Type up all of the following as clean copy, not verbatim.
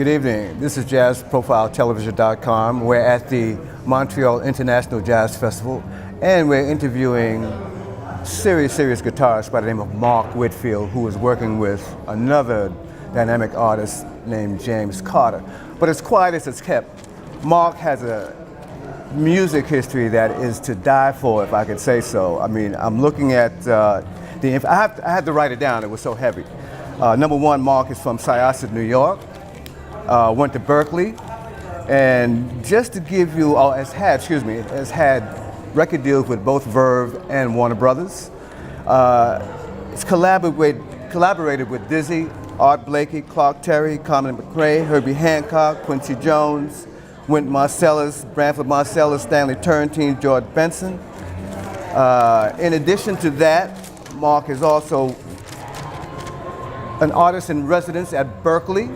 Good evening. This is JazzProfileTelevision.com. We're at the Montreal International Jazz Festival, and we're interviewing serious guitarist by the name of Mark Whitfield, who is working with another dynamic artist named James Carter. But as quiet as it's kept, Mark has a music history that is to die for, if I could say so. I mean, I'm looking at I had to write it down, it was so heavy. Number one, Mark is from Syosset, New York. Went to Berkeley, and just to give you, has had record deals with both Verve and Warner Brothers. It's collaborated with Dizzy, Art Blakey, Clark Terry, Carmen McRae, Herbie Hancock, Quincy Jones, Wynton Marsalis, Branford Marsalis, Stanley Turrentine, George Benson. In addition to that, Mark is also an artist in residence at Berkeley.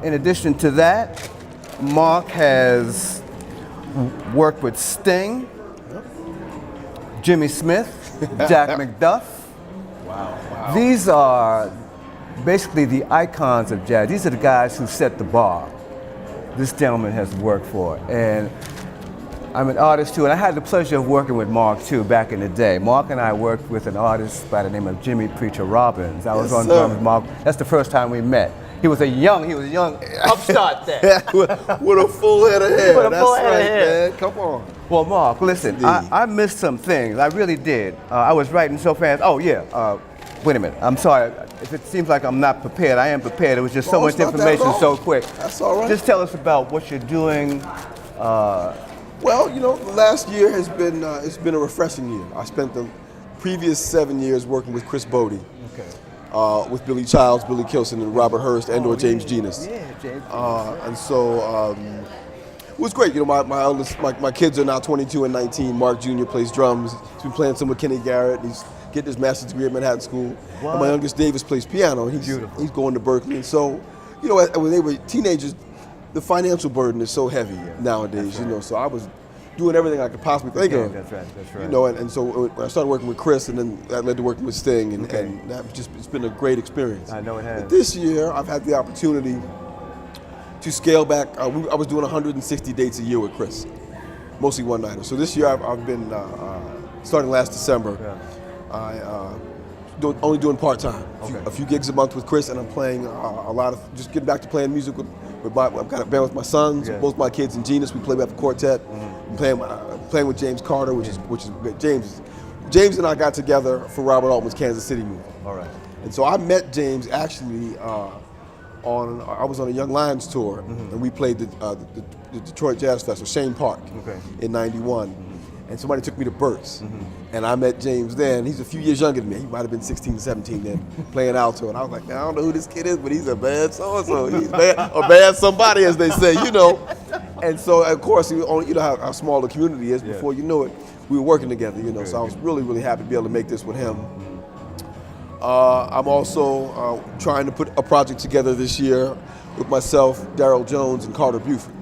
In addition to that, Mark has worked with Sting, Jimmy Smith, Jack McDuff. Wow. These are basically the icons of jazz. These are the guys who set the bar this gentleman has worked for. And I'm an artist too, and I had the pleasure of working with Mark too back in the day. Mark and I worked with an artist by the name of Jimmy Preacher Robbins. I was on drums with Mark. That's the first time we met. He was a young upstart then. with a full head of hair. With a full head of hair. Man. Come on. Well, Mark, listen, I missed some things. I really did. I was writing so fast. Oh, yeah. Wait a minute. I'm sorry. If it seems like I'm not prepared, I am prepared. It was just so much information so quick. That's all right. Just tell us about what you're doing. Well, you know, the last year has been it's been a refreshing year. I spent the previous 7 years working with Chris Bodie. Okay. With Billy Childs, Billy Kilson, and Robert Hurst, and/or James Genus. Yeah, James. And so it was great. You know, my kids are now 22 and 19. Mark Jr. plays drums. He's been playing some with Kenny Garrett. He's getting his master's degree at Manhattan School. What? And my youngest Davis plays piano. And he's going to Berkeley. And so, you know, when they were teenagers, the financial burden is so heavy nowadays. Right. You know, so I was doing everything I could possibly think of. That's right. You know, and so when I started working with Chris, and then that led to working with Sting, and that it's been a great experience. I know it has. But this year, I've had the opportunity to scale back. I was doing 160 dates a year with Chris, mostly one-nighters. So this year, I've been, starting last December, only doing part-time. A few gigs a month with Chris, and I'm playing a lot of, just getting back to playing music I've got a band with my sons, both my kids in Genus. We play with the quartet. I'm playing with James Carter, which is great. James and I got together for Robert Altman's Kansas City movie. All right. And so I met James actually I was on a Young Lions tour, and we played the Detroit Jazz Festival, Shane Park, in '91. And somebody took me to Burt's, and I met James then. He's a few years younger than me. He might have been 16, 17 then, playing alto. And I was like, man, I don't know who this kid is, but he's a bad so-and-so. He's a bad somebody, as they say, you know. And so, of course, you know how small the community is. Before you know it, we were working together, you know. So I was really happy to be able to make this with him. I'm also trying to put a project together this year with myself, Darryl Jones, and Carter Buford.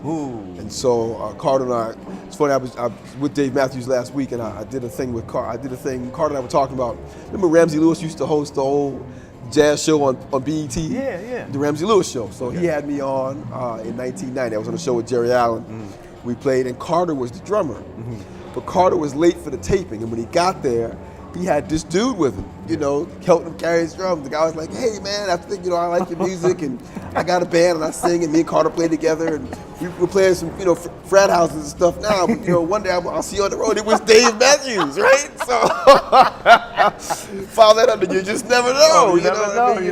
And so Carter and I, it's funny, I was with Dave Matthews last week, and I did a thing with Carter. Carter and I were talking about, remember Ramsey Lewis used to host the whole jazz show on BET? Yeah. The Ramsey Lewis show. So he had me on in 1990. I was on a show with Jerry Allen. We played, and Carter was the drummer. But Carter was late for the taping, and when he got there, he had this dude with him, you know, helping him carry his drums. The guy was like, hey man, I think, you know, I like your music, and I got a band, and I sing, and me and Carter play together, and we were playing some, you know, frat houses and stuff now, but you know, one day I'll see you on the road. It was Dave Matthews, right? So, follow that up, and you just never know. You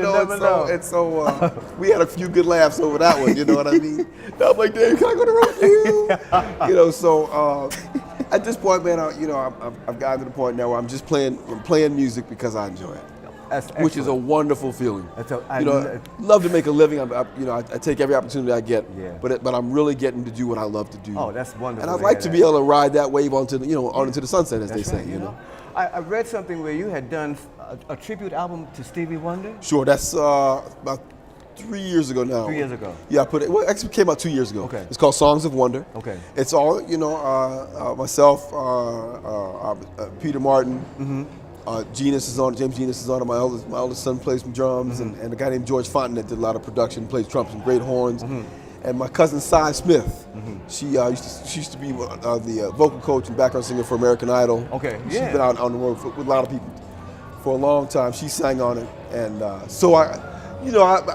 never know. And so we had a few good laughs over that one, you know what I mean? I'm like, Dave, can I go on the road with you? You know, so at this point, man, I've gotten to the point now where I'm playing music because I enjoy it. Which is a wonderful feeling. I love to make a living. I take every opportunity I get. But I'm really getting to do what I love to do. Oh, that's wonderful. And I'd like to be able to ride that wave onto the sunset, as they say. You know. I read something where you had done a tribute album to Stevie Wonder. Sure, that's about 3 years ago now. 3 years ago. Yeah, I put it. Well, actually, it came out 2 years ago. Okay. It's called Songs of Wonder. Okay. It's all myself, Peter Martin. James Genus is on it. My eldest son plays some drums, and a guy named George Fontenette did a lot of production, plays trumpet, some great horns. And my cousin Cy Smith, she used to be the vocal coach and background singer for American Idol. Okay, She's been out on the road with a lot of people for a long time. She sang on it, and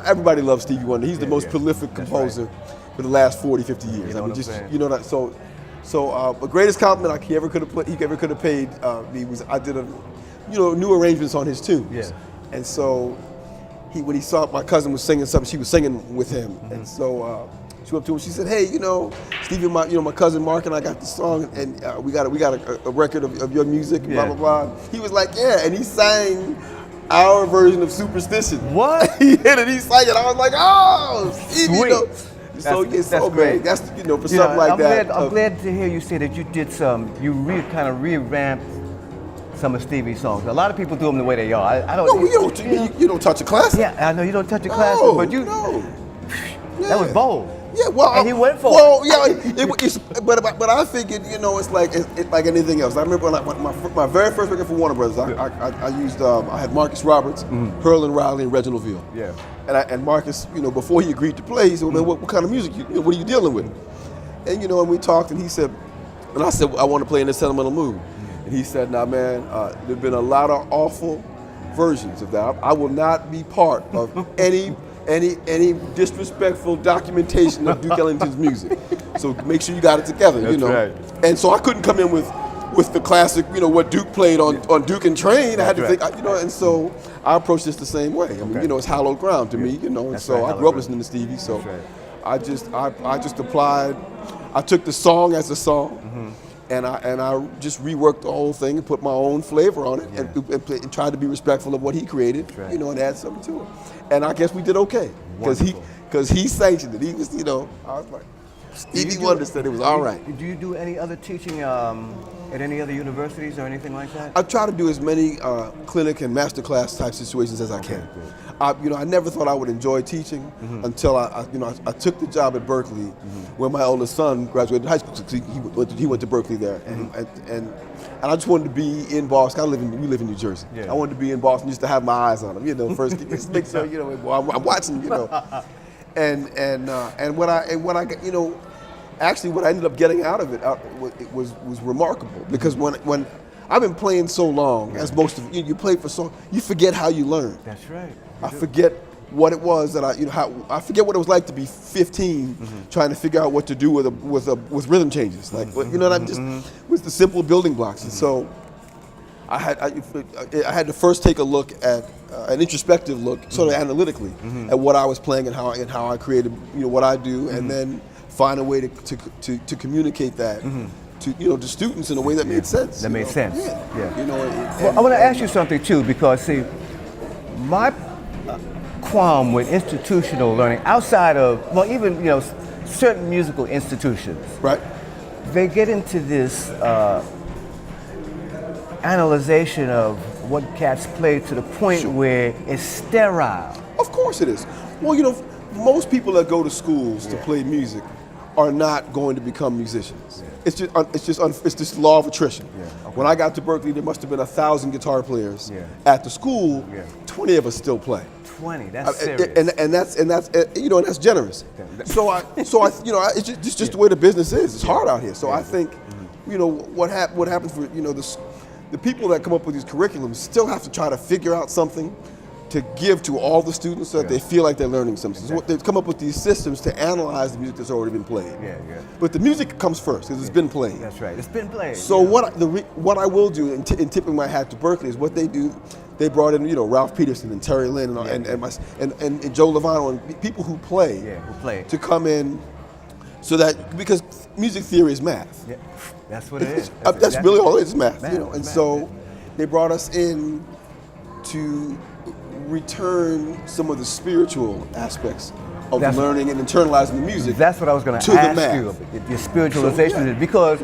everybody loves Stevie Wonder. He's the most prolific composer for the last 40, 50 years. The greatest compliment he ever could have paid me was I did new arrangements on his tunes. Yeah. And so when he saw my cousin was singing something, she was singing with him, and so she went up to him. She said, "Hey, Stevie, my cousin Mark and I got this song, and we got a record of your music, blah blah blah." He was like, "Yeah," and he sang our version of Superstition. What? He hit it. He sang it. I was like, "Oh, Stevie!" That's great. That's for something like that. I'm glad to hear you say that you did kind of revamped some of Stevie's songs. A lot of people do them the way they are. I don't. No, you don't touch a classic. Yeah, I know you don't touch a classic, but you. No. That was bold. Yeah, well, and he went for it. Well, yeah, but I figured, it's like anything else. I remember my very first record for Warner Brothers. I had Marcus Roberts, Herlin Riley, and Reginald Veal. Yeah. And Marcus, before he agreed to play, he said, "Well, what kind of music? What are you dealing with?" And and we talked, and he said, and I said, "I want to play in the Sentimental Mood." And he said, "Now, man, there've been a lot of awful versions of that. I will not be part of any disrespectful documentation of Duke Ellington's music. So make sure you got it together, That's right. And so I couldn't come in with the classic, what Duke played on Duke and Train. I had to think, and so I approached this the same way. I mean, it's hallowed ground to me, and That's so right, I grew up listening to Stevie. So I just applied. I took the song as a song. And I just reworked the whole thing and put my own flavor on it and tried to be respectful of what he created, and add something to it. And I guess we did okay because he sanctioned it. He was, I was like, Stevie Wonder said it was all right. Do you do any other teaching at any other universities or anything like that? I try to do as many clinic and masterclass type situations as I can. I never thought I would enjoy teaching until I took the job at Berkeley, where my oldest son graduated high school. He went to Berkeley there, and I just wanted to be in Boston. We live in New Jersey. Yeah. I wanted to be in Boston just to have my eyes on him. First, just make sure I'm watching. And what I actually what I ended up getting out of it was remarkable, because when I've been playing so long, as most of you play for so, you forget how you learn. That's right. I forget what it was that I forget what it was like to be 15, trying to figure out what to do with rhythm changes, like just with the simple building blocks. And so I had to first take a look at an introspective look, sort of analytically, at what I was playing and how I created what I do, and then find a way to communicate that. To students in a way that made sense. That made sense. Yeah. Well, I want to ask you something too, because see, my qualm with institutional learning outside of, even certain musical institutions, right? They get into this analyzation of what cats play to the point where it's sterile. Of course it is. Well, most people that go to schools to play music are not going to become musicians. It's just law of attrition. When I got to Berkeley, there must have been 1,000 guitar players at the school. 20 of us still play. 20. That's serious. And that's generous. So it's just the way the business is. It's hard out here. So I think, what happens for the people that come up with these curriculums still have to try to figure out something to give to all the students so that they feel like they're learning something. So they've come up with these systems to analyze the music that's already been played. But the music comes first because it's been played. That's right. It's been played. So what I will do in tipping my hat to Berkeley is what they do. They brought in Ralph Peterson and Terry Lynn and Joe Lovano and people who play to come in, so that because music theory is math. Yeah. That's what it is. That's really all it is, math. And so they brought us in to return some of the spiritual aspects of learning and internalizing the music. That's what I was going to ask you. Your spiritualization, because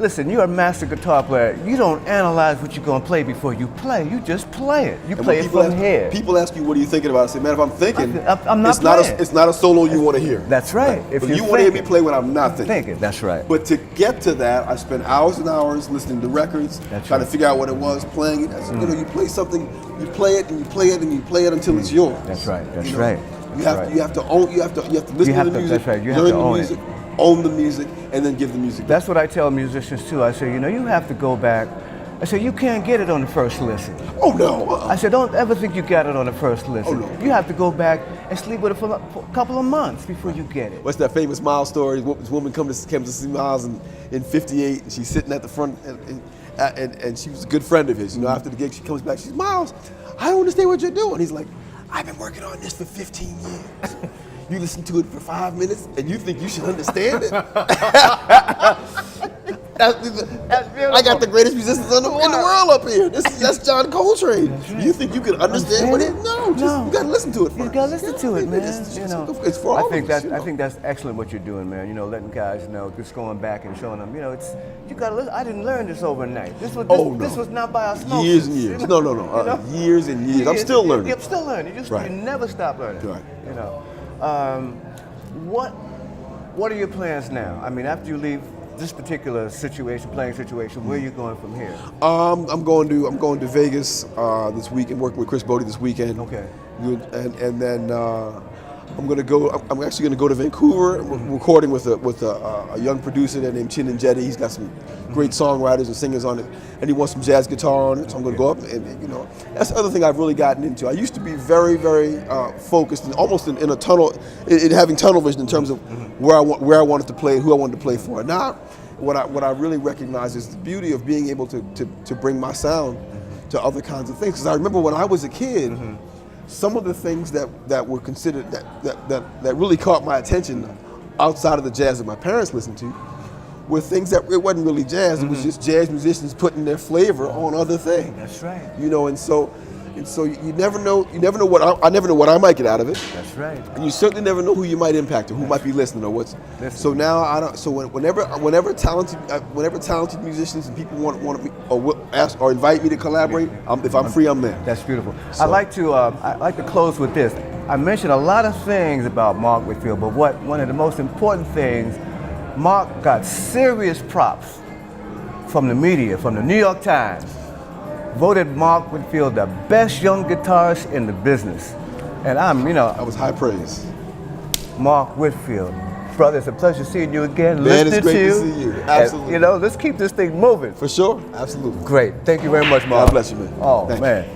listen, you're a master guitar player. You don't analyze what you're gonna play before you play. You just play it. You play it from here. People ask you, what are you thinking about? I say, man, if I'm thinking, I'm not playing. It's not a solo you want to hear. That's right. If you want to hear me play when I'm not thinking. That's right. But to get to that, I spent hours and hours listening to records, trying to figure out what it was, playing it. You know, you play something, you play it and you play it and you play it until it's yours. That's right. That's right. You have to own. You have to listen to the music. That's right. You have learn to own the music, it. own the music, and then give the music. That's what I tell musicians too. I say, you know, you have to go back. I say, you can't get it on the first listen. Oh no. I said, don't ever think you got it on the first listen. Oh, no. You have to go back and sleep with it for a couple of months before you get it. What's that famous Miles story? This woman came to see Miles in '58, and she's sitting at the front, and she was a good friend of his. You know, after the gig, she comes back. She's, Miles, I don't understand what you're doing. He's like, I've been working on this for 15 years. You listen to it for 5 minutes, and you think you should understand it? I got the greatest musicians in the world up here. That's John Coltrane. Right. You think you can understand what it? No, you got to listen to it first. You got to listen to it, man. It's for all of us. I think that's excellent what you're doing, man. You know, letting guys know, just going back and showing them. You know, you got to listen. I didn't learn this overnight. This was not by osmosis. Years and years. No. Years and years. I'm still learning. I'm still learning. You never stop learning. Right. You know, what are your plans now? I mean, after you leave this particular playing situation, where are you going from here? I'm going to Vegas this weekend, working with Chris Bodie this weekend. Okay. And then I'm actually going to go to Vancouver, recording with a young producer there named Chin and Jetty. He's got some great songwriters and singers on it, and he wants some jazz guitar on it. So I'm going to go up, and you know, that's the other thing I've really gotten into. I used to be very, very focused, and almost in a tunnel, in having tunnel vision in terms of where I wanted to play and who I wanted to play for. Now, what I really recognize is the beauty of being able to bring my sound to other kinds of things. Because I remember when I was a kid. Some of the things that were considered that really caught my attention outside of the jazz that my parents listened to were things that it wasn't really jazz. It was just jazz musicians putting their flavor on other things. That's right. You know, and so you never know. You never know what I never know what I might get out of it. That's right. And you certainly never know who you might impact or who might be listening or what's. So now I don't. So whenever talented musicians and people want me or will ask or invite me to collaborate, if I'm free, I'm there. That's beautiful. So, I like to close with this. I mentioned a lot of things about Mark Whitfield, but one of the most important things, Mark got serious props from the media, from the New York Times. Voted Mark Whitfield the best young guitarist in the business. And that was high praise. Mark Whitfield. Brother, it's a pleasure seeing you again. Man, it's great to see you. Absolutely. And, let's keep this thing moving. For sure. Absolutely. Great. Thank you very much, Mark. God bless you, man. Oh, man.